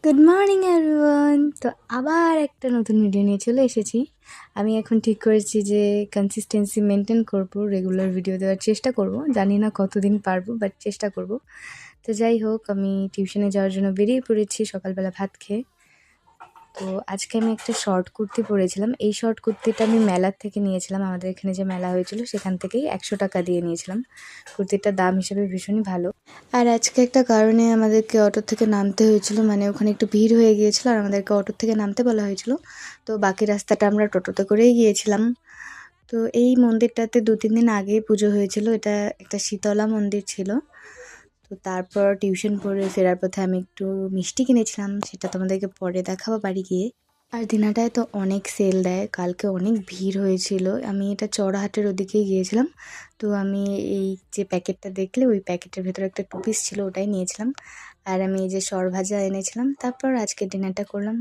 Good morning everyone. তো আবার একটা নতুন ভিডিও নিয়ে চলে এসেছি। আমি এখন ঠিক করেছি যে কনসিস্টেন্সি মেনটেন করব, রেগুলার ভিডিও দেওয়ার চেষ্টা করব। জানি না কতদিন পারবো, বাট চেষ্টা করব। তো যাই হোক, আমি টিউশনে যাওয়ার জন্য বেরিয়ে পড়েছি সকালবেলা ভাত খেয়ে। তো আজকে আমি একটা শর্ট কুর্তি পরেছিলাম। এই শর্ট কুর্তিটা আমি মেলার থেকে নিয়েছিলাম, আমাদের এখানে যে মেলা হয়েছিল সেখান থেকেই 100 টাকা দিয়ে নিয়েছিলাম। কুর্তিটার দাম হিসেবে ভীষণই ভালো। আর আজকে একটা কারণে আমাদেরকে অটো থেকে নামতে হয়েছিল, মানে ওখানে একটু ভিড় হয়ে গিয়েছিল আর আমাদেরকে অটো থেকে নামতে বলা হয়েছিল। তো বাকি রাস্তাটা আমরা টোটোতে করেই গিয়েছিলাম। তো এই মন্দিরটাতে 2-3 দিন আগেই পুজো হয়েছিল। এটা একটা শীতলা মন্দির ছিল। তো তারপর টিউশন পড়ে ফেরার পথে আমি একটু মিষ্টি কিনেছিলাম, সেটা তোমাদেরকে পরে দেখাবো বাড়ি গিয়ে। আর দিনাটায় তো অনেক সেল দেয়, কালকে অনেক ভিড় হয়েছিল। আমি এটা চড়াহাটের ওদিকেই গিয়েছিলাম। তো আমি এই যে প্যাকেটটা দেখলে, ওই প্যাকেটের ভেতরে একটা 2 পিস ছিল, ওটাই নিয়েছিলাম। আর আমি এই যে সরভাজা এনেছিলাম। তারপর আজকে ডিনারটা করলাম।